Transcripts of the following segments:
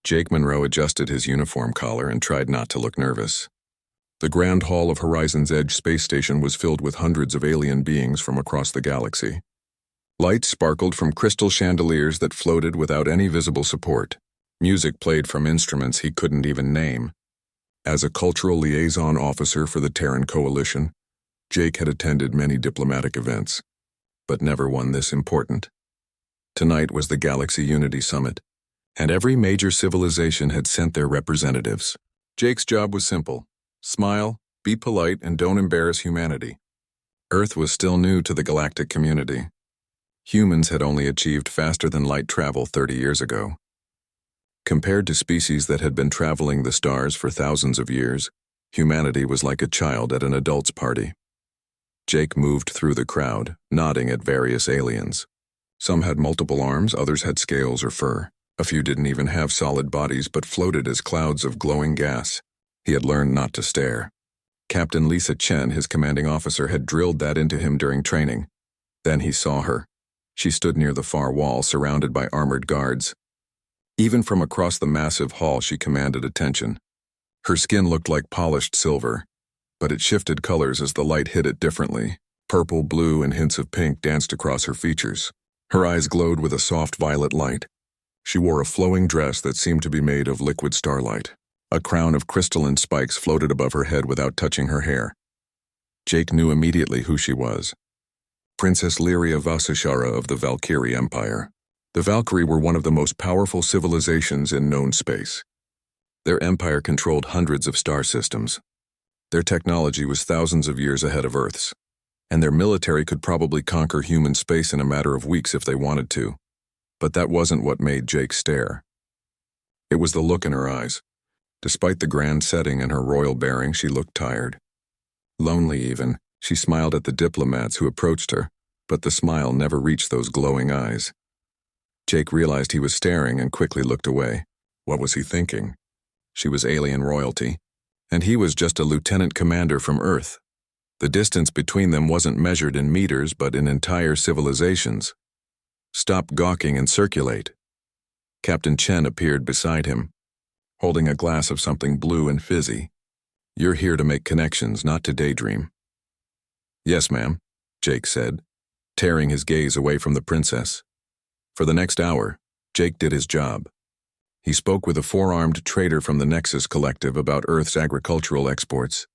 Jake Monroe adjusted his uniform collar and tried not to look nervous. The grand hall of Horizon's Edge space station was filled with hundreds of alien beings from across the galaxy. Lights sparkled from crystal chandeliers that floated without any visible support. Music played from instruments he couldn't even name. As a cultural liaison officer for the Terran Coalition, Jake had attended many diplomatic events, but never one this important. Tonight was the Galaxy Unity Summit, and every major civilization had sent their representatives. Jake's job was simple: smile, be polite, and don't embarrass humanity. Earth was still new to the galactic community. Humans had only achieved faster-than-light travel 30 years ago. Compared to species that had been traveling the stars for thousands of years, humanity was like a child at an adult's party. Jake moved through the crowd, nodding at various aliens. Some had multiple arms, others had scales or fur. A few didn't even have solid bodies but floated as clouds of glowing gas. He had learned not to stare. Captain Lisa Chen, his commanding officer, had drilled that into him during training. Then he saw her. She stood near the far wall, surrounded by armored guards. Even from across the massive hall, she commanded attention. Her skin looked like polished silver, but it shifted colors as the light hit it differently. Purple, blue, and hints of pink danced across her features. Her eyes glowed with a soft violet light. She wore a flowing dress that seemed to be made of liquid starlight. A crown of crystalline spikes floated above her head without touching her hair. Jake knew immediately who she was. Princess Lyria Vasishara of the Valkyrie Empire. The Valkyrie were one of the most powerful civilizations in known space. Their empire controlled hundreds of star systems. Their technology was thousands of years ahead of Earth's, and their military could probably conquer human space in a matter of weeks if they wanted to. But that wasn't what made Jake stare. It was the look in her eyes. Despite the grand setting and her royal bearing, she looked tired. Lonely even, she smiled at the diplomats who approached her, but the smile never reached those glowing eyes. Jake realized he was staring and quickly looked away. What was he thinking? She was alien royalty, and he was just a lieutenant commander from Earth. The distance between them wasn't measured in meters but in entire civilizations. Stop gawking and circulate. Captain Chen appeared beside him, holding a glass of something blue and fizzy. You're here to make connections, not to daydream. Yes, ma'am, Jake said, tearing his gaze away from the princess. For the next hour, Jake did his job. He spoke with a four-armed trader from the Nexus Collective about Earth's agricultural exports.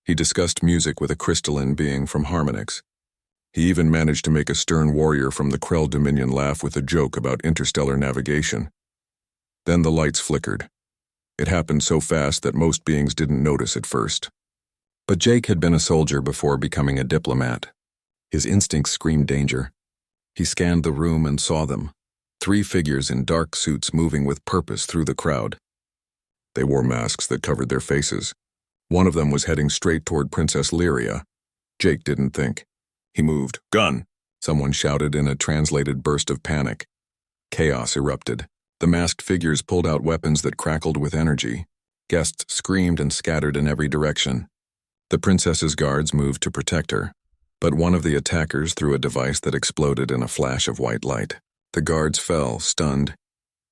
He discussed music with a crystalline being from Harmonix. He even managed to make a stern warrior from the Krell Dominion laugh with a joke about interstellar navigation. Then the lights flickered. It happened so fast that most beings didn't notice at first. But Jake had been a soldier before becoming a diplomat. His instincts screamed danger. He scanned the room and saw them. 3 figures in dark suits moving with purpose through the crowd. They wore masks that covered their faces. One of them was heading straight toward Princess Lyria. Jake didn't think. He moved. Gun! Someone shouted in a translated burst of panic. Chaos erupted. The masked figures pulled out weapons that crackled with energy. Guests screamed and scattered in every direction. The princess's guards moved to protect her, but one of the attackers threw a device that exploded in a flash of white light. The guards fell, stunned.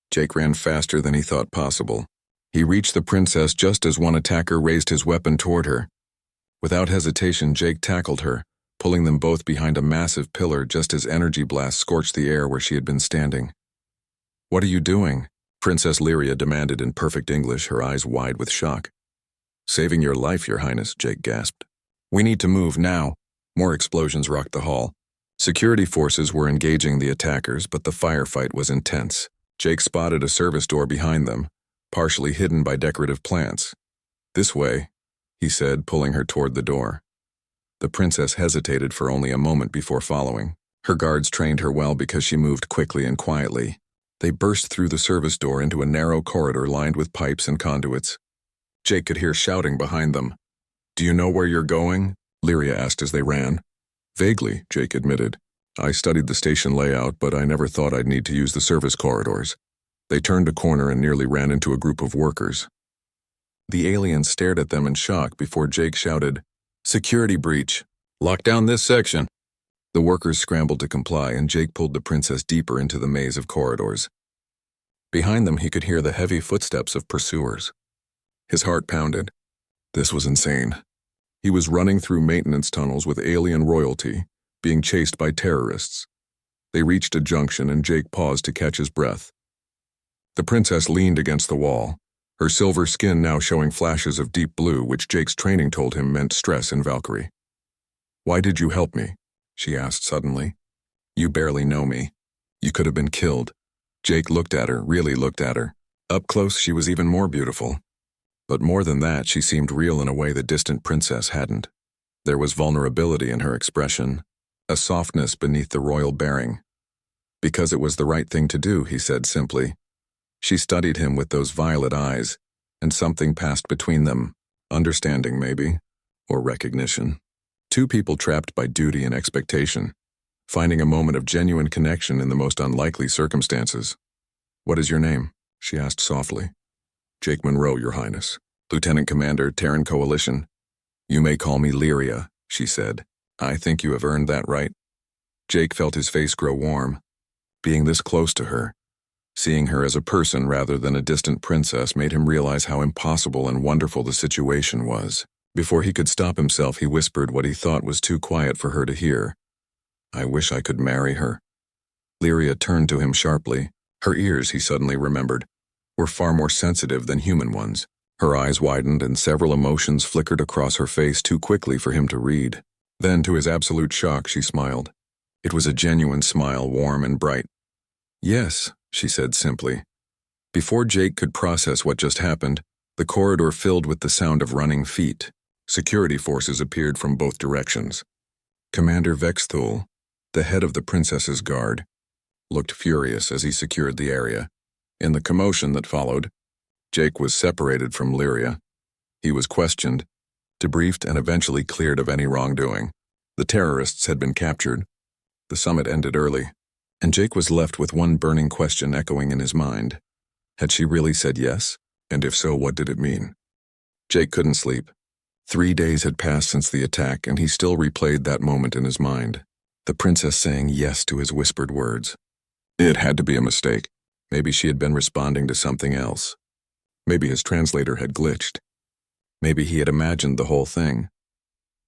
Jake ran faster than he thought possible. He reached the princess just as one attacker raised his weapon toward her. Without hesitation, Jake tackled her, pulling them both behind a massive pillar just as energy blasts scorched the air where she had been standing. What are you doing? Princess Lyria demanded in perfect English, her eyes wide with shock. Saving your life, Your Highness, Jake gasped. We need to move now. More explosions rocked the hall. Security forces were engaging the attackers, but the firefight was intense. Jake spotted a service door behind them, partially hidden by decorative plants. This way, he said, pulling her toward the door. The princess hesitated for only a moment before following. Her guards trained her well because she moved quickly and quietly. They burst through the service door into a narrow corridor lined with pipes and conduits. Jake could hear shouting behind them. Do you know where you're going? Lyria asked as they ran. Vaguely, Jake admitted. I studied the station layout, but I never thought I'd need to use the service corridors. They turned a corner and nearly ran into a group of workers. The aliens stared at them in shock before Jake shouted, Security breach. Lock down this section. The workers scrambled to comply, and Jake pulled the princess deeper into the maze of corridors. Behind them, he could hear the heavy footsteps of pursuers. His heart pounded. This was insane. He was running through maintenance tunnels with alien royalty, being chased by terrorists. They reached a junction and Jake paused to catch his breath. The princess leaned against the wall, her silver skin now showing flashes of deep blue, which Jake's training told him meant stress in Valkyrie. "Why did you help me?" she asked suddenly. "You barely know me. You could have been killed." Jake looked at her, really looked at her. Up close, she was even more beautiful. But more than that, she seemed real in a way the distant princess hadn't. There was vulnerability in her expression, a softness beneath the royal bearing. "Because it was the right thing to do," he said simply. She studied him with those violet eyes, and something passed between them, understanding maybe, or recognition. Two people trapped by duty and expectation, finding a moment of genuine connection in the most unlikely circumstances. "What is your name?" she asked softly. "Jake Monroe, Your Highness. Lieutenant Commander, Terran Coalition." "You may call me Lyria," she said. "I think you have earned that right." Jake felt his face grow warm. Being this close to her, seeing her as a person rather than a distant princess, made him realize how impossible and wonderful the situation was. Before he could stop himself, he whispered what he thought was too quiet for her to hear. "I wish I could marry her." Lyria turned to him sharply. Her ears, he suddenly remembered, were far more sensitive than human ones. Her eyes widened and several emotions flickered across her face too quickly for him to read. Then, to his absolute shock, she smiled. It was a genuine smile, warm and bright. "Yes," she said simply. Before Jake could process what just happened, the corridor filled with the sound of running feet. Security forces appeared from both directions. Commander Vexthul, the head of the princess's guard, looked furious as he secured the area. In the commotion that followed, Jake was separated from Lyria. He was questioned, debriefed, and eventually cleared of any wrongdoing. The terrorists had been captured. The summit ended early, and Jake was left with one burning question echoing in his mind. Had she really said yes? And if so, what did it mean? Jake couldn't sleep. 3 days had passed since the attack, and he still replayed that moment in his mind. The princess saying yes to his whispered words. It had to be a mistake. Maybe she had been responding to something else. Maybe his translator had glitched. Maybe he had imagined the whole thing.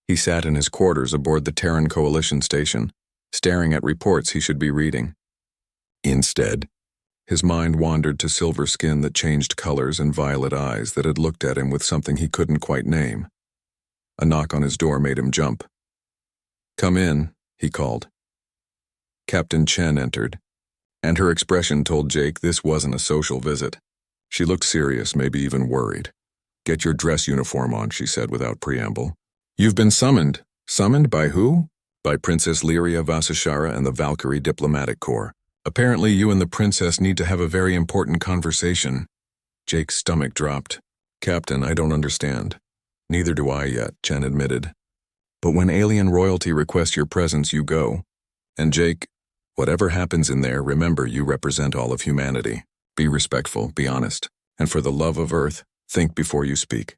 He sat in his quarters aboard the Terran Coalition station, staring at reports he should be reading. Instead, his mind wandered to silver skin that changed colors and violet eyes that had looked at him with something he couldn't quite name. A knock on his door made him jump. "Come in," he called. Captain Chen entered, and her expression told Jake this wasn't a social visit. She looked serious, maybe even worried. "Get your dress uniform on," she said without preamble. "You've been summoned." "Summoned by who?" "By Princess Lyria Vasashara and the Valkyrie Diplomatic Corps. Apparently you and the princess need to have a very important conversation." Jake's stomach dropped. "Captain, I don't understand." "Neither do I yet," Chen admitted. "But when alien royalty requests your presence, you go. And Jake, whatever happens in there, remember you represent all of humanity. Be respectful, be honest, and for the love of Earth, think before you speak."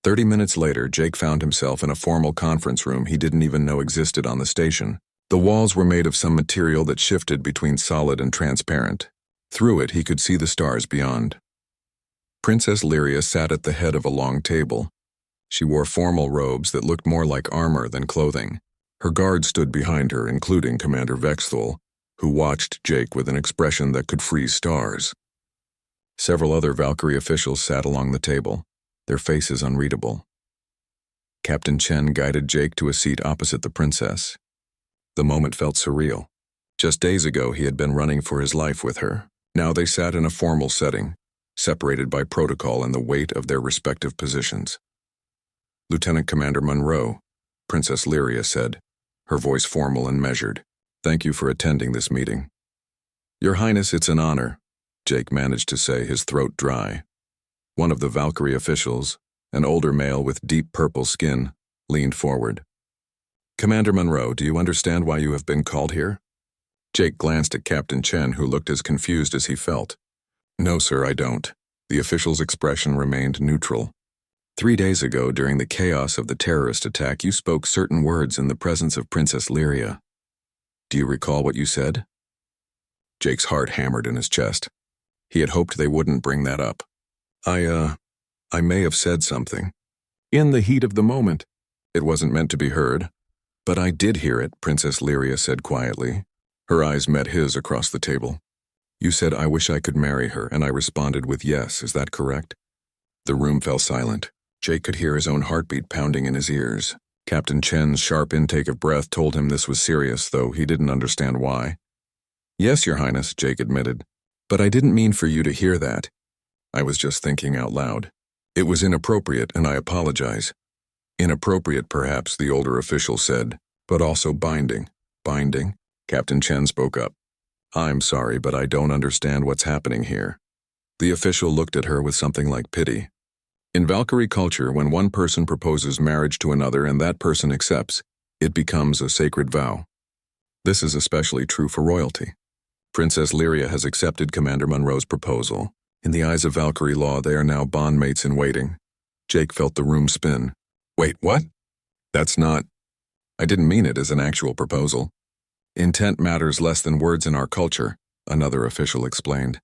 30 minutes later, Jake found himself in a formal conference room he didn't even know existed on the station. The walls were made of some material that shifted between solid and transparent. Through it, he could see the stars beyond. Princess Lyria sat at the head of a long table. She wore formal robes that looked more like armor than clothing. Her guards stood behind her, including Commander Vexthul, who watched Jake with an expression that could freeze stars. Several other Valkyrie officials sat along the table, their faces unreadable. Captain Chen guided Jake to a seat opposite the princess. The moment felt surreal. Just days ago, he had been running for his life with her. Now they sat in a formal setting, separated by protocol and the weight of their respective positions. "Lieutenant Commander Monroe," Princess Lyria said, her voice formal and measured. "Thank you for attending this meeting." "Your Highness, it's an honor," Jake managed to say, his throat dry. One of the Valkyrie officials, an older male with deep purple skin, leaned forward. "Commander Monroe, do you understand why you have been called here?" Jake glanced at Captain Chen, who looked as confused as he felt. "No, sir, I don't." The official's expression remained neutral. 3 days ago, during the chaos of the terrorist attack, you spoke certain words in the presence of Princess Lyria. Do you recall what you said?" Jake's heart hammered in his chest. He had hoped they wouldn't bring that up. I may have said something. In the heat of the moment. It wasn't meant to be heard. But I did hear it, Princess Lyria said quietly. Her eyes met his across the table. You said I wish I could marry her, and I responded with yes, is that correct? The room fell silent. Jake could hear his own heartbeat pounding in his ears. Captain Chen's sharp intake of breath told him this was serious, though he didn't understand why. Yes, Your Highness, Jake admitted. But I didn't mean for you to hear that. I was just thinking out loud. It was inappropriate, and I apologize. Inappropriate, perhaps, the older official said, but also binding. Binding? Captain Chen spoke up. I'm sorry, but I don't understand what's happening here. The official looked at her with something like pity. In Valkyrie culture, when one person proposes marriage to another and that person accepts, it becomes a sacred vow. This is especially true for royalty. Princess Lyria has accepted Commander Monroe's proposal. In the eyes of Valkyrie law, they are now bondmates in waiting. Jake felt the room spin. Wait, what? That's not... I didn't mean it as an actual proposal. Intent matters less than words in our culture, another official explained.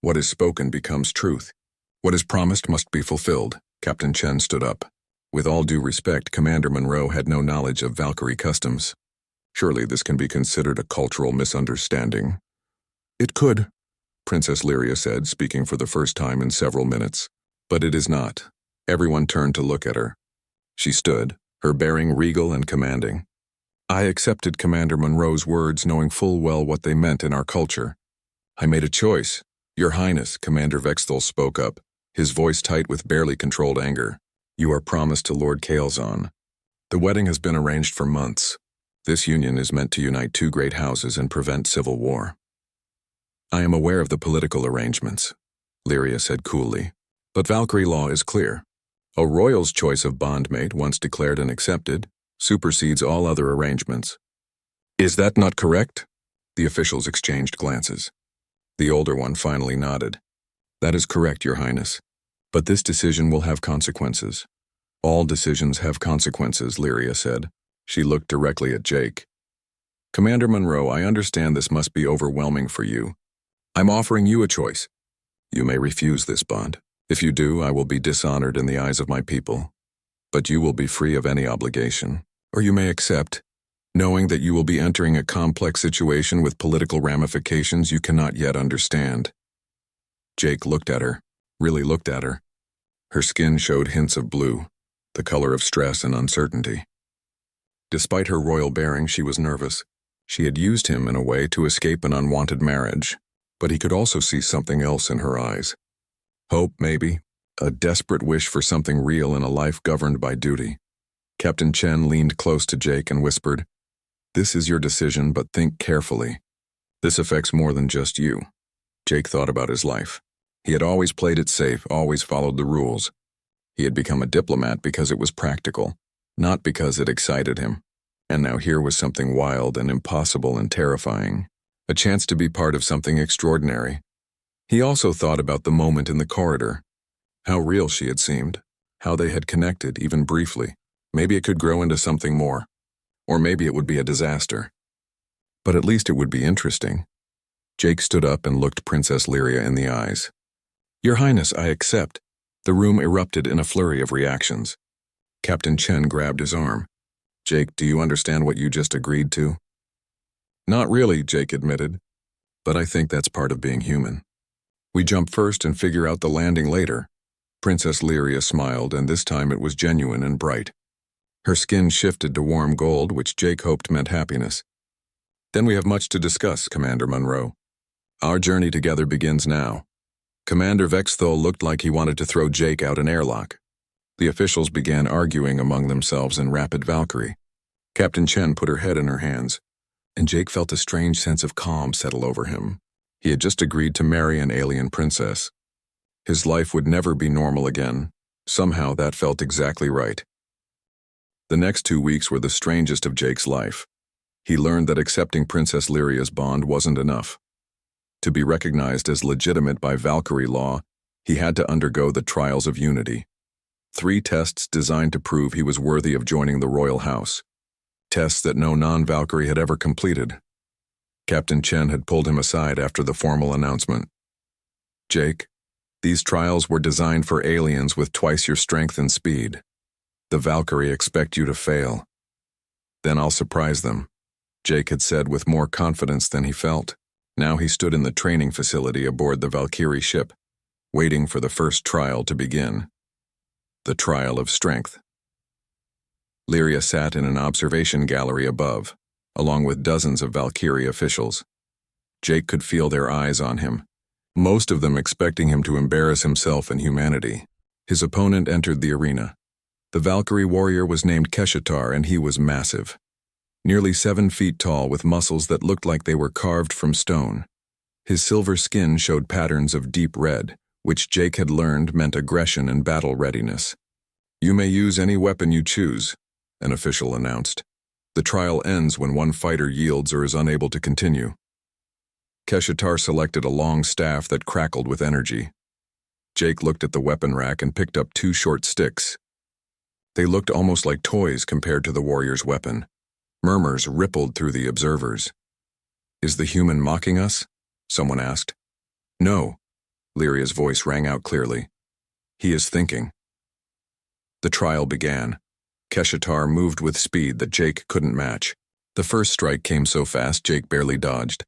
What is spoken becomes truth. What is promised must be fulfilled. Captain Chen stood up. With all due respect, Commander Monroe had no knowledge of Valkyrie customs. Surely this can be considered a cultural misunderstanding. It could, Princess Lyria said, speaking for the first time in several minutes. But it is not. Everyone turned to look at her. She stood, her bearing regal and commanding. I accepted Commander Monroe's words, knowing full well what they meant in our culture. I made a choice. Your Highness, Commander Vexthal spoke up, his voice tight with barely controlled anger. You are promised to Lord Kael'zan. The wedding has been arranged for months. This union is meant to unite two great houses and prevent civil war. I am aware of the political arrangements, Lyria said coolly, but Valkyrie law is clear. A royal's choice of bondmate, once declared and accepted, supersedes all other arrangements. Is that not correct? The officials exchanged glances. The older one finally nodded. That is correct, Your Highness. But this decision will have consequences. All decisions have consequences, Lyria said. She looked directly at Jake. Commander Monroe, I understand this must be overwhelming for you. I'm offering you a choice. You may refuse this bond. If you do, I will be dishonored in the eyes of my people. But you will be free of any obligation. Or you may accept, knowing that you will be entering a complex situation with political ramifications you cannot yet understand. Jake looked at her, really looked at her. Her skin showed hints of blue, the color of stress and uncertainty. Despite her royal bearing, she was nervous. She had used him in a way to escape an unwanted marriage, but he could also see something else in her eyes. Hope, maybe. A desperate wish for something real in a life governed by duty. Captain Chen leaned close to Jake and whispered, This is your decision, but think carefully. This affects more than just you. Jake thought about his life. He had always played it safe, always followed the rules. He had become a diplomat because it was practical, not because it excited him. And now here was something wild and impossible and terrifying. A chance to be part of something extraordinary. He also thought about the moment in the corridor. How real she had seemed. How they had connected, even briefly. Maybe it could grow into something more. Or maybe it would be a disaster. But at least it would be interesting. Jake stood up and looked Princess Lyria in the eyes. Your Highness, I accept. The room erupted in a flurry of reactions. Captain Chen grabbed his arm. Jake, do you understand what you just agreed to? Not really, Jake admitted. But I think that's part of being human. We jump first and figure out the landing later. Princess Lyria smiled, and this time it was genuine and bright. Her skin shifted to warm gold, which Jake hoped meant happiness. Then we have much to discuss, Commander Monroe. Our journey together begins now. Commander Vexthal looked like he wanted to throw Jake out an airlock. The officials began arguing among themselves in rapid Valkyrie. Captain Chen put her head in her hands, and Jake felt a strange sense of calm settle over him. He had just agreed to marry an alien princess. His life would never be normal again. Somehow that felt exactly right. The next 2 weeks were the strangest of Jake's life. He learned that accepting Princess Lyria's bond wasn't enough. To be recognized as legitimate by Valkyrie law, he had to undergo the trials of unity. 3 tests designed to prove he was worthy of joining the royal house. Tests that no non-Valkyrie had ever completed. Captain Chen had pulled him aside after the formal announcement. Jake, these trials were designed for aliens with twice your strength and speed. The Valkyrie expect you to fail. Then I'll surprise them, Jake had said with more confidence than he felt. Now he stood in the training facility aboard the Valkyrie ship, waiting for the first trial to begin. The trial of strength. Lyria sat in an observation gallery above, along with dozens of Valkyrie officials. Jake could feel their eyes on him, most of them expecting him to embarrass himself and humanity. His opponent entered the arena. The Valkyrie warrior was named Keshatar, and he was massive. Nearly 7 feet tall with muscles that looked like they were carved from stone. His silver skin showed patterns of deep red, which Jake had learned meant aggression and battle readiness. You may use any weapon you choose, an official announced. The trial ends when one fighter yields or is unable to continue. Keshatar selected a long staff that crackled with energy. Jake looked at the weapon rack and picked up 2 short sticks. They looked almost like toys compared to the warrior's weapon. Murmurs rippled through the observers. Is the human mocking us? Someone asked. No, Lyria's voice rang out clearly. He is thinking. The trial began. Keshatar moved with speed that Jake couldn't match. The first strike came so fast Jake barely dodged.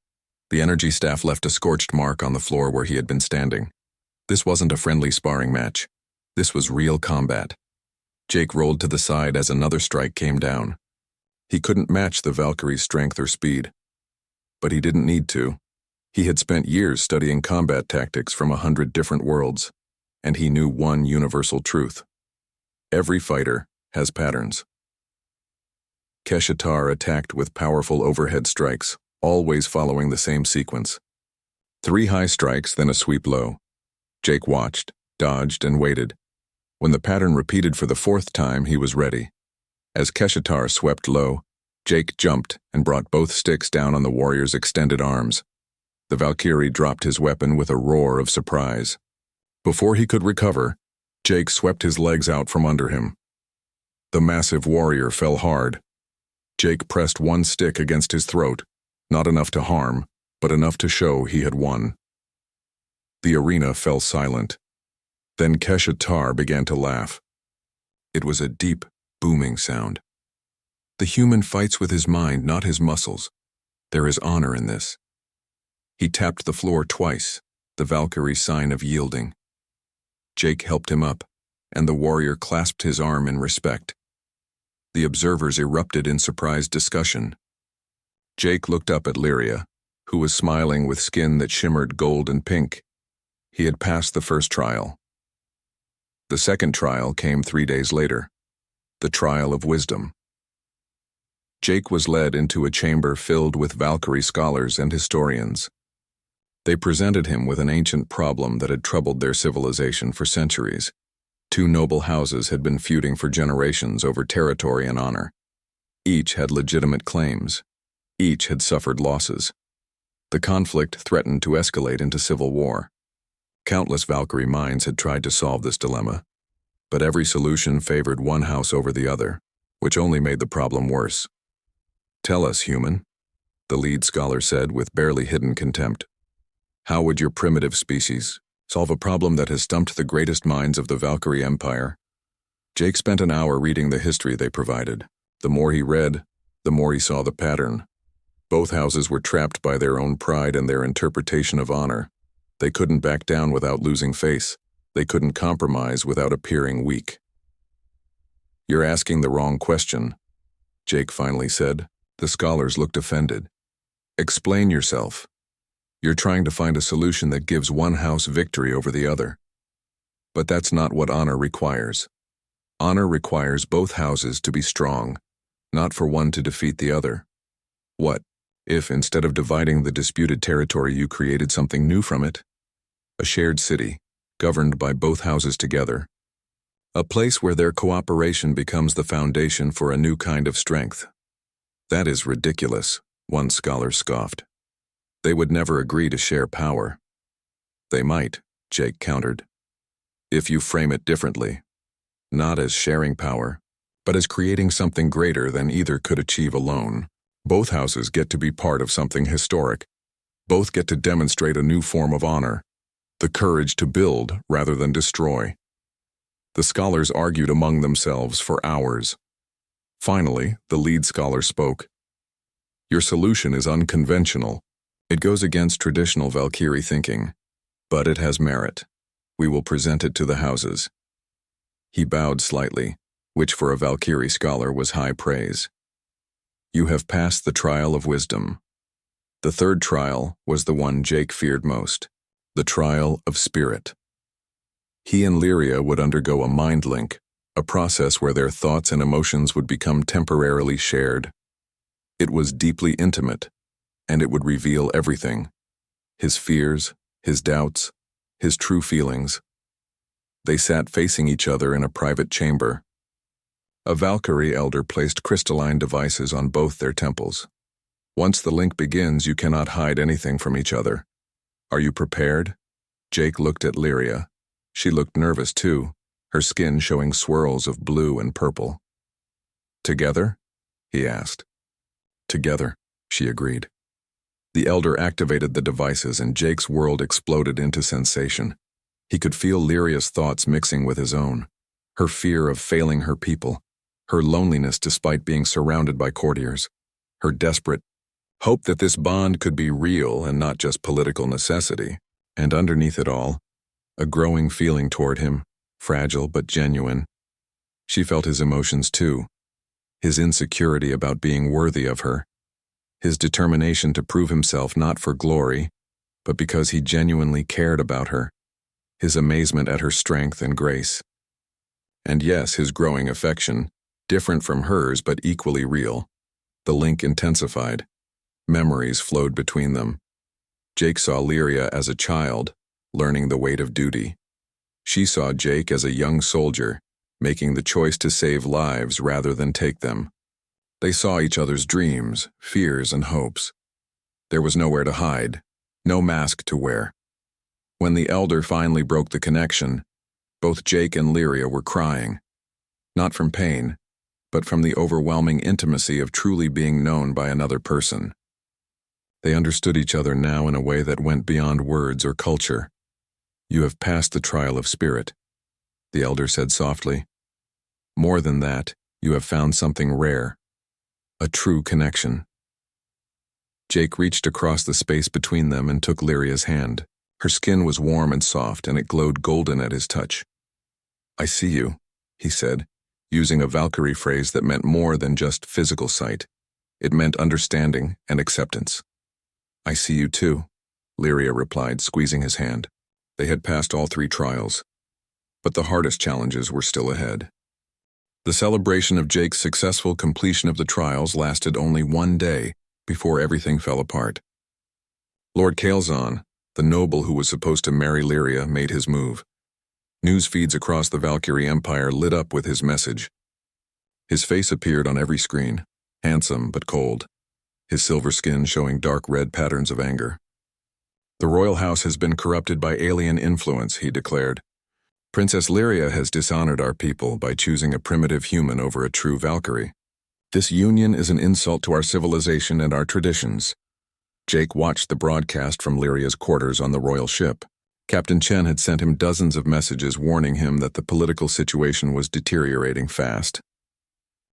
The energy staff left a scorched mark on the floor where he had been standing. This wasn't a friendly sparring match. This was real combat. Jake rolled to the side as another strike came down. He couldn't match the Valkyrie's strength or speed. But he didn't need to. He had spent years studying combat tactics from 100 different worlds, and he knew one universal truth. Every fighter has patterns. Keshatar attacked with powerful overhead strikes, always following the same sequence. 3 high strikes, then a sweep low. Jake watched, dodged, and waited. When the pattern repeated for the 4th time, he was ready. As Keshatar swept low, Jake jumped and brought both sticks down on the warrior's extended arms. The Valkyrie dropped his weapon with a roar of surprise. Before he could recover, Jake swept his legs out from under him. The massive warrior fell hard. Jake pressed 1 stick against his throat, not enough to harm, but enough to show he had won. The arena fell silent. Then Keshatar began to laugh. It was a deep, booming sound. The human fights with his mind, not his muscles. There is honor in this. He tapped the floor twice, the Valkyrie's sign of yielding. Jake helped him up, and the warrior clasped his arm in respect. The observers erupted in surprised discussion. Jake looked up at Lyria, who was smiling with skin that shimmered gold and pink. He had passed the first trial. The second trial came 3 days later, the trial of wisdom. Jake was led into a chamber filled with Valkyrie scholars and historians. They presented him with an ancient problem that had troubled their civilization for centuries. 2 noble houses had been feuding for generations over territory and honor. Each had legitimate claims. Each had suffered losses. The conflict threatened to escalate into civil war. Countless Valkyrie minds had tried to solve this dilemma, but every solution favored one house over the other, which only made the problem worse. Tell us, human, the lead scholar said with barely hidden contempt. How would your primitive species solve a problem that has stumped the greatest minds of the Valkyrie Empire? Jake spent an hour reading the history they provided. The more he read, the more he saw the pattern. Both houses were trapped by their own pride and their interpretation of honor. They couldn't back down without losing face. They couldn't compromise without appearing weak. You're asking the wrong question, Jake finally said. The scholars looked offended. Explain yourself. You're trying to find a solution that gives one house victory over the other. But that's not what honor requires. Honor requires both houses to be strong, not for one to defeat the other. What if, instead of dividing the disputed territory, you created something new from it? A shared city, governed by both houses together. A place where their cooperation becomes the foundation for a new kind of strength. That is ridiculous, one scholar scoffed. They would never agree to share power. They might, Jake countered, if you frame it differently. Not as sharing power, but as creating something greater than either could achieve alone. Both houses get to be part of something historic. Both get to demonstrate a new form of honor. the courage to build rather than destroy. The scholars argued among themselves for hours. Finally, the lead scholar spoke. Your solution is unconventional. It goes against traditional Valkyrie thinking, but it has merit. We will present it to the houses. He bowed slightly, which for a Valkyrie scholar was high praise. You have passed the trial of wisdom. The third trial was the one Jake feared most, the trial of spirit. He and Lyria would undergo a mind link, a process where their thoughts and emotions would become temporarily shared. It was deeply intimate, and it would reveal everything: his fears, his doubts, his true feelings. They sat facing each other in a private chamber. A Valkyrie elder placed crystalline devices on both their temples. Once the link begins, you cannot hide anything from each other. Are you prepared? Jake looked at Lyria. She looked nervous too, her skin showing swirls of blue and purple. Together? He asked. Together, she agreed. The elder activated the devices and Jake's world exploded into sensation. He could feel Lyria's thoughts mixing with his own, her fear of failing her people, her loneliness despite being surrounded by courtiers, her desperate hope that this bond could be real and not just political necessity, and underneath it all, a growing feeling toward him, fragile but genuine. She felt his emotions too, his insecurity about being worthy of her, his determination to prove himself not for glory, but because he genuinely cared about her, his amazement at her strength and grace. And yes, his growing affection, different from hers but equally real. The link intensified. Memories flowed between them. Jake saw Lyria as a child, learning the weight of duty. She saw Jake as a young soldier, making the choice to save lives rather than take them. They saw each other's dreams, fears, and hopes. There was nowhere to hide, no mask to wear. When the elder finally broke the connection, both Jake and Lyria were crying. Not from pain, but from the overwhelming intimacy of truly being known by another person. They understood each other now in a way that went beyond words or culture. You have passed the trial of spirit, the elder said softly. More than that, you have found something rare, a true connection. Jake reached across the space between them and took Lyria's hand. Her skin was warm and soft, and it glowed golden at his touch. I see you, he said, using a Valkyrie phrase that meant more than just physical sight. It meant understanding and acceptance. I see you too, Lyria replied, squeezing his hand. They had passed all three trials, but the hardest challenges were still ahead. The celebration of Jake's successful completion of the trials lasted only one day before everything fell apart. Lord Kael'zan, the noble who was supposed to marry Lyria, made his move. News feeds across the Valkyrie Empire lit up with his message. His face appeared on every screen, handsome but cold, his silver skin showing dark red patterns of anger. The royal house has been corrupted by alien influence, he declared. Princess Lyria has dishonored our people by choosing a primitive human over a true Valkyrie. This union is an insult to our civilization and our traditions. Jake watched the broadcast from Lyria's quarters on the royal ship. Captain Chen had sent him dozens of messages warning him that the political situation was deteriorating fast.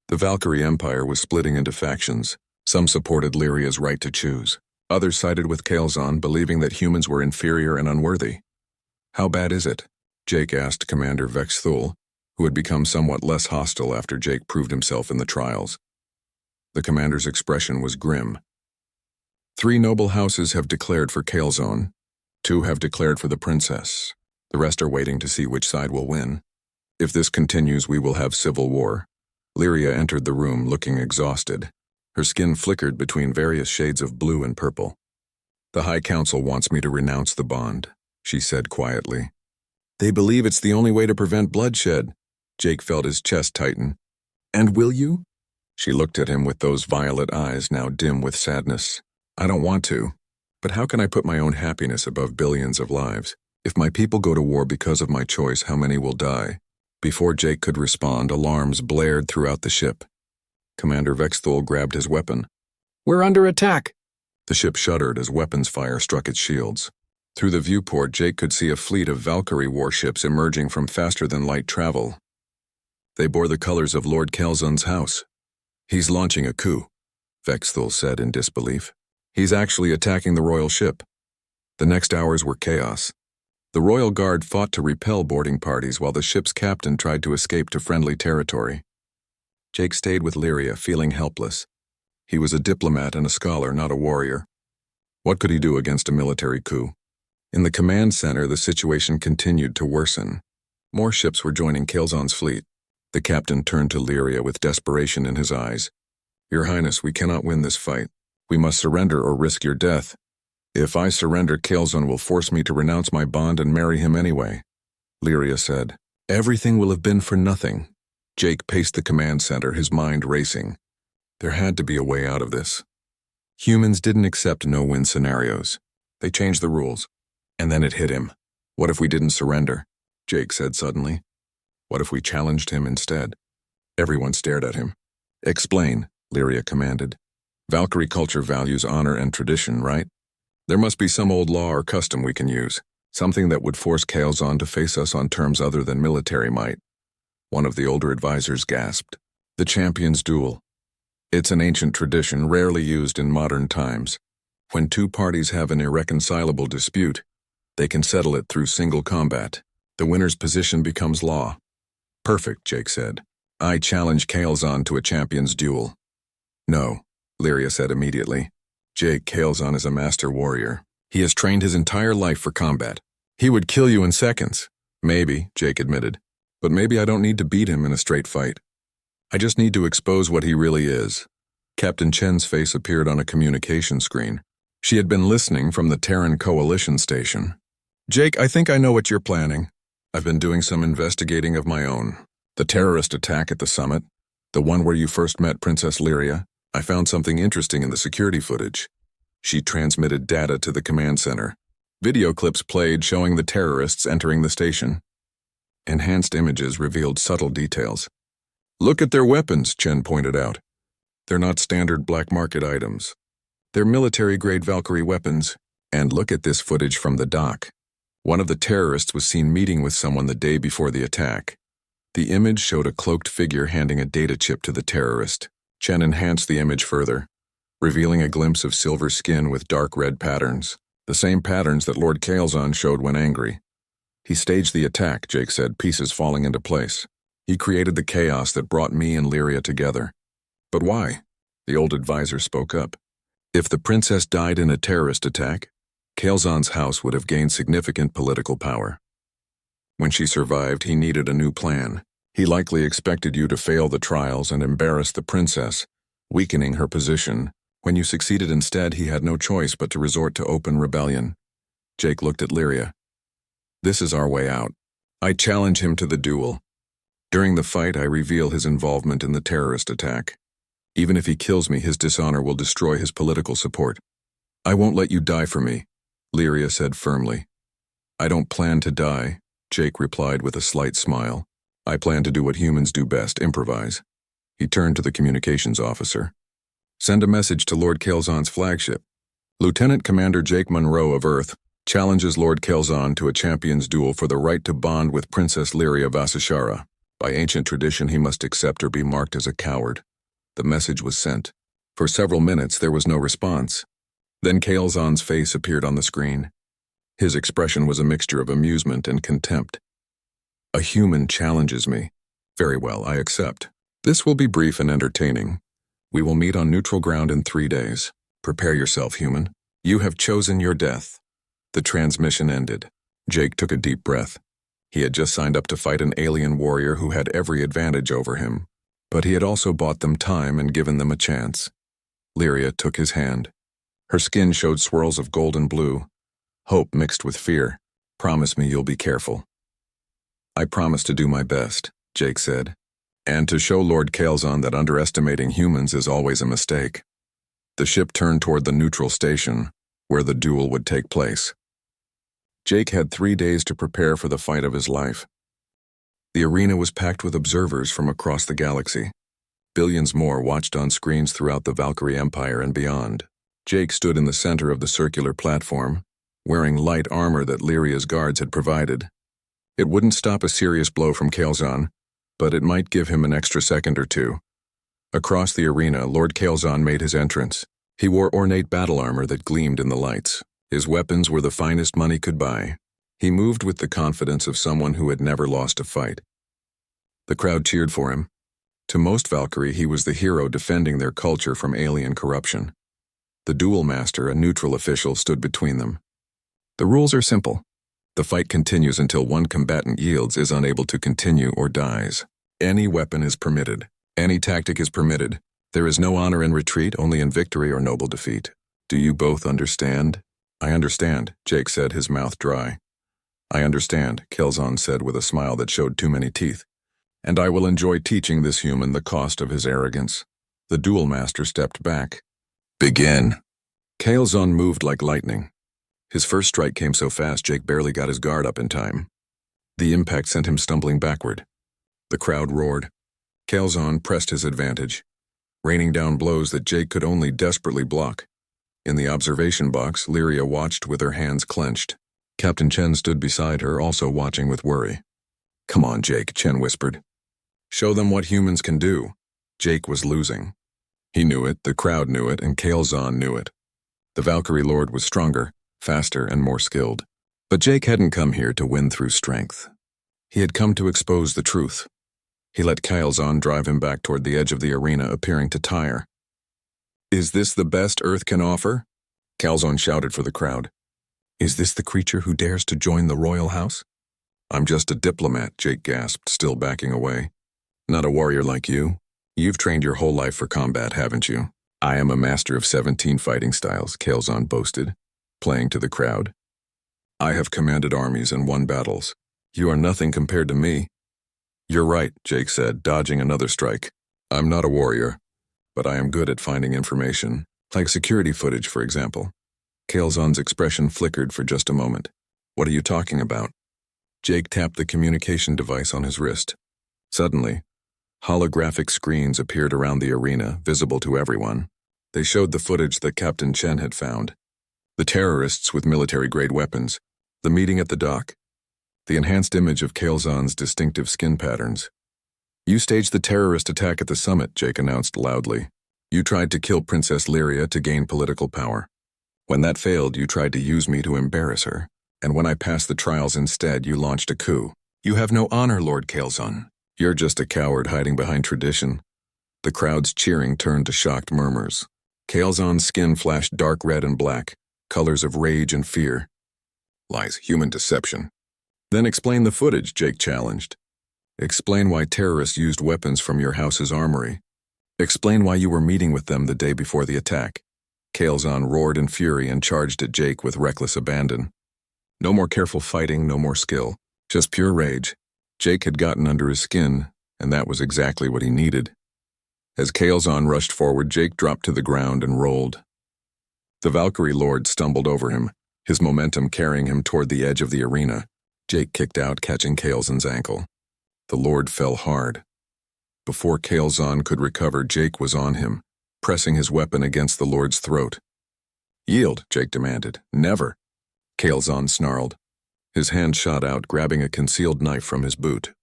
The Valkyrie Empire was splitting into factions. Some supported Lyria's right to choose. Others sided with Kael'zan, believing that humans were inferior and unworthy. How bad is it? Jake asked Commander Vexthul, who had become somewhat less hostile after Jake proved himself in the trials. The commander's expression was grim. 3 noble houses have declared for Kael'zan. 2 have declared for the princess. The rest are waiting to see which side will win. If this continues, we will have civil war. Lyria entered the room looking exhausted. Her skin flickered between various shades of blue and purple. The High Council wants me to renounce the bond, she said quietly. They believe it's the only way to prevent bloodshed. Jake felt his chest tighten. And will you? She looked at him with those violet eyes now dim with sadness. I don't want to, but how can I put my own happiness above billions of lives? If my people go to war because of my choice, how many will die? Before Jake could respond, alarms blared throughout the ship. Commander Vexthul grabbed his weapon. We're under attack! The ship shuddered as weapons fire struck its shields. Through the viewport, Jake could see a fleet of Valkyrie warships emerging from faster-than-light travel. They bore the colors of Lord Kelzon's house. "He's launching a coup," Vexthul said in disbelief. "He's actually attacking the royal ship." The next hours were chaos. The Royal Guard fought to repel boarding parties while the ship's captain tried to escape to friendly territory. Jake stayed with Lyria, feeling helpless. He was a diplomat and a scholar, not a warrior. What could he do against a military coup? In the command center, the situation continued to worsen. More ships were joining Kelzon's fleet. The captain turned to Lyria with desperation in his eyes. "Your Highness, we cannot win this fight. We must surrender or risk your death. If I surrender, Kelzon will force me to renounce my bond and marry him anyway," Lyria said. "Everything will have been for nothing." Jake paced the command center, his mind racing. There had to be a way out of this. Humans didn't accept no-win scenarios. They changed the rules. And then it hit him. "What if we didn't surrender?" Jake said suddenly. "What if we challenged him instead?" Everyone stared at him. "Explain," Lyria commanded. "Valkyrie culture values honor and tradition, right? There must be some old law or custom we can use, something that would force Kelzon to face us on terms other than military might." One of the older advisors gasped. "The Champions Duel. It's an ancient tradition rarely used in modern times. When two parties have an irreconcilable dispute, they can settle it through single combat. The winner's position becomes law." "Perfect," Jake said. "I challenge Kelzon to a Champions Duel." "No," Lyria said immediately. "Jake, Kelzon is a master warrior. He has trained his entire life for combat. He would kill you in seconds." "Maybe," Jake admitted. "But maybe I don't need to beat him in a straight fight. I just need to expose what he really is." Captain Chen's face appeared on a communication screen. She had been listening from the Terran Coalition station. "Jake, I think I know what you're planning. I've been doing some investigating of my own. The terrorist attack at the summit, the one where you first met Princess Lyria, I found something interesting in the security footage." She transmitted data to the command center. Video clips played showing the terrorists entering the station. Enhanced images revealed subtle details. "Look at their weapons," Chen pointed out. "They're not standard black market items. They're military-grade Valkyrie weapons. And look at this footage from the dock. One of the terrorists was seen meeting with someone the day before the attack. The image showed a cloaked figure handing a data chip to the terrorist. Chen enhanced the image further, revealing a glimpse of silver skin with dark red patterns, the same patterns that Lord Kelzon showed when angry. "He staged the attack," Jake said, pieces falling into place. "He created the chaos that brought me and Lyria together." "But why?" The old advisor spoke up. "If the princess died in a terrorist attack, Kelzon's house would have gained significant political power. When she survived, he needed a new plan. He likely expected you to fail the trials and embarrass the princess, weakening her position. When you succeeded instead, he had no choice but to resort to open rebellion." Jake looked at Lyria. "This is our way out. I challenge him to the duel. During the fight, I reveal his involvement in the terrorist attack. Even if he kills me, his dishonor will destroy his political support. I won't let you die for me," Lyria said firmly. "I don't plan to die," Jake replied with a slight smile. "I plan to do what humans do best, improvise." He turned to the communications officer. "Send a message to Lord Kelzon's flagship. Lieutenant Commander Jake Monroe of Earth challenges Lord Kelzon to a champion's duel for the right to bond with Princess Lyria Vasishara. By ancient tradition, he must accept or be marked as a coward." The message was sent. For several minutes, there was no response. Then Kelzon's face appeared on the screen. His expression was a mixture of amusement and contempt. "A human challenges me. Very well, I accept. This will be brief and entertaining. We will meet on neutral ground in 3 days. Prepare yourself, human. You have chosen your death." The transmission ended. Jake took a deep breath. He had just signed up to fight an alien warrior who had every advantage over him, but he had also bought them time and given them a chance. Lyria took his hand. Her skin showed swirls of golden blue, hope mixed with fear. "Promise me you'll be careful." "I promise to do my best," Jake said, "and to show Lord Kelzon that underestimating humans is always a mistake." The ship turned toward the neutral station, where the duel would take place. Jake had 3 days to prepare for the fight of his life. The arena was packed with observers from across the galaxy. Billions more watched on screens throughout the Valkyrie Empire and beyond. Jake stood in the center of the circular platform, wearing light armor that Lyria's guards had provided. It wouldn't stop a serious blow from Kael'zan, but it might give him an extra second or two. Across the arena, Lord Kael'zan made his entrance. He wore ornate battle armor that gleamed in the lights. His weapons were the finest money could buy. He moved with the confidence of someone who had never lost a fight. The crowd cheered for him. To most Valkyrie, he was the hero defending their culture from alien corruption. The duel master, a neutral official, stood between them. The rules are simple. The fight continues until one combatant yields, is unable to continue, or dies. Any weapon is permitted. Any tactic is permitted. There is no honor in retreat, only in victory or noble defeat. Do you both understand? I understand, Jake said, his mouth dry. I understand, Kael'zan said with a smile that showed too many teeth. And I will enjoy teaching this human the cost of his arrogance. The duel master stepped back. Begin. Kael'zan moved like lightning. His first strike came so fast Jake barely got his guard up in time. The impact sent him stumbling backward. The crowd roared. Kael'zan pressed his advantage, raining down blows that Jake could only desperately block. In the observation box, Lyria watched with her hands clenched. Captain Chen stood beside her, also watching with worry. Come on, Jake, Chen whispered. Show them what humans can do. Jake was losing. He knew it, the crowd knew it, and Kael'zan knew it. The Valkyrie Lord was stronger, faster, and more skilled. But Jake hadn't come here to win through strength. He had come to expose the truth. He let Kael'zan drive him back toward the edge of the arena, appearing to tire. Is this the best Earth can offer? Kael'zan shouted for the crowd. Is this the creature who dares to join the royal house? I'm just a diplomat, Jake gasped, still backing away. Not a warrior like you. You've trained your whole life for combat, haven't you? I am a master of 17 fighting styles, Kael'zan boasted, playing to the crowd. I have commanded armies and won battles. You are nothing compared to me. You're right, Jake said, dodging another strike. I'm not a warrior, but I am good at finding information, like security footage, for example. Kael'zan's expression flickered for just a moment. What are you talking about? Jake tapped the communication device on his wrist. Suddenly, holographic screens appeared around the arena, visible to everyone. They showed the footage that Captain Chen had found. The terrorists with military-grade weapons, the meeting at the dock, the enhanced image of Kael'zan's distinctive skin patterns. You staged the terrorist attack at the summit, Jake announced loudly. You tried to kill Princess Lyria to gain political power. When that failed, you tried to use me to embarrass her. And when I passed the trials instead, you launched a coup. You have no honor, Lord Kael'zan. You're just a coward hiding behind tradition. The crowd's cheering turned to shocked murmurs. Kael'zan's skin flashed dark red and black, colors of rage and fear. Lies, human deception. Then explain the footage, Jake challenged. Explain why terrorists used weapons from your house's armory. Explain why you were meeting with them the day before the attack. Kael'zan roared in fury and charged at Jake with reckless abandon. No more careful fighting, no more skill. Just pure rage. Jake had gotten under his skin, and that was exactly what he needed. As Kael'zan rushed forward, Jake dropped to the ground and rolled. The Valkyrie Lord stumbled over him, his momentum carrying him toward the edge of the arena. Jake kicked out, catching Kael'zan's ankle. The Lord fell hard. Before Kael'zan could recover, Jake was on him, pressing his weapon against the Lord's throat. Yield, Jake demanded. Never. Kael'zan snarled. His hand shot out, grabbing a concealed knife from his boot.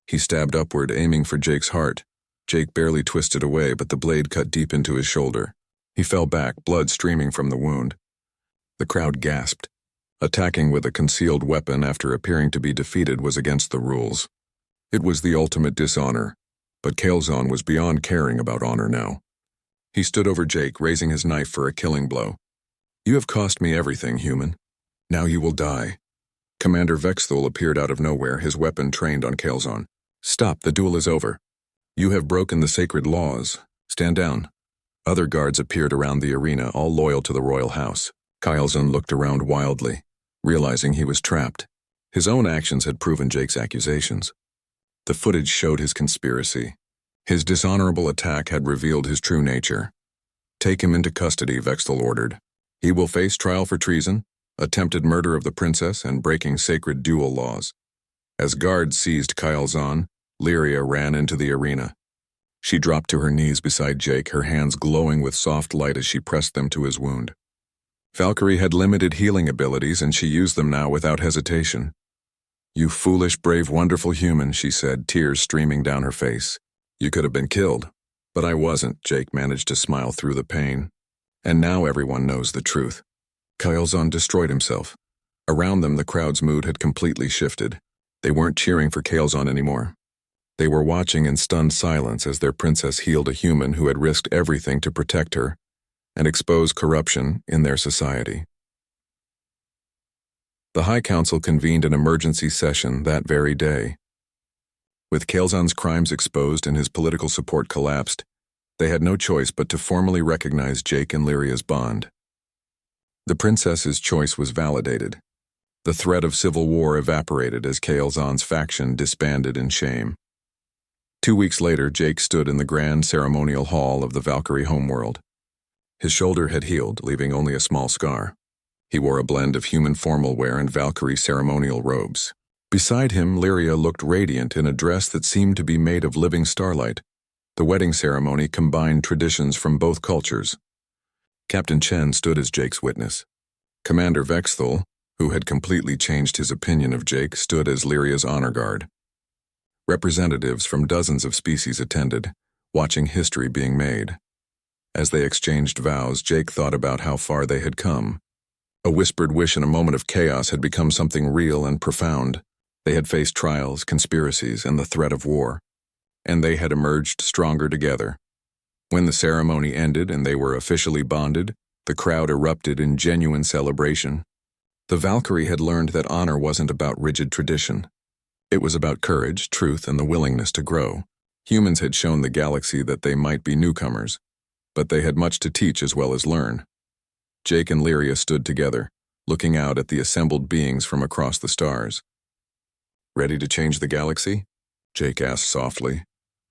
He stabbed upward, aiming for Jake's heart. Jake barely twisted away, but the blade cut deep into his shoulder. He fell back, blood streaming from the wound. The crowd gasped. Attacking with a concealed weapon after appearing to be defeated was against the rules. It was the ultimate dishonor, but Kael'zan was beyond caring about honor now. He stood over Jake, raising his knife for a killing blow. You have cost me everything, human. Now you will die. Commander Vexthul appeared out of nowhere, his weapon trained on Kael'zan. Stop, the duel is over. You have broken the sacred laws. Stand down. Other guards appeared around the arena, all loyal to the royal house. Kael'zan looked around wildly, realizing he was trapped. His own actions had proven Jake's accusations. The footage showed his conspiracy. His dishonorable attack had revealed his true nature. Take him into custody, Vexthul ordered. He will face trial for treason, attempted murder of the princess, and breaking sacred duel laws. As guards seized Kael'zan, Lyria ran into the arena. She dropped to her knees beside Jake, her hands glowing with soft light as she pressed them to his wound. Valkyrie had limited healing abilities, and she used them now without hesitation. "You foolish, brave, wonderful human," she said, tears streaming down her face. "You could have been killed." "But I wasn't," Jake managed to smile through the pain. "And now everyone knows the truth." Kael'zan destroyed himself. Around them, the crowd's mood had completely shifted. They weren't cheering for Kael'zan anymore. They were watching in stunned silence as their princess healed a human who had risked everything to protect her and expose corruption in their society. The High Council convened an emergency session that very day. With Kael'zan's crimes exposed and his political support collapsed, they had no choice but to formally recognize Jake and Lyria's bond. The princess's choice was validated. The threat of civil war evaporated as Kael'zan's faction disbanded in shame. 2 weeks later, Jake stood in the grand ceremonial hall of the Valkyrie homeworld. His shoulder had healed, leaving only a small scar. He wore a blend of human formal wear and Valkyrie ceremonial robes. Beside him, Lyria looked radiant in a dress that seemed to be made of living starlight. The wedding ceremony combined traditions from both cultures. Captain Chen stood as Jake's witness. Commander Vexthal, who had completely changed his opinion of Jake, stood as Lyria's honor guard. Representatives from dozens of species attended, watching history being made. As they exchanged vows, Jake thought about how far they had come. A whispered wish in a moment of chaos had become something real and profound. They had faced trials, conspiracies, and the threat of war, and they had emerged stronger together. When the ceremony ended and they were officially bonded, the crowd erupted in genuine celebration. The Valkyrie had learned that honor wasn't about rigid tradition. It was about courage, truth, and the willingness to grow. Humans had shown the galaxy that they might be newcomers, but they had much to teach as well as learn. Jake and Lyria stood together, looking out at the assembled beings from across the stars. "Ready to change the galaxy?" Jake asked softly.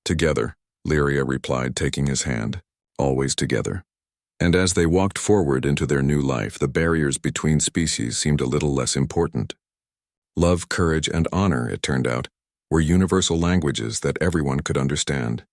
"Together," Lyria replied, taking his hand. "Always together." And as they walked forward into their new life, the barriers between species seemed a little less important. Love, courage, and honor, it turned out, were universal languages that everyone could understand.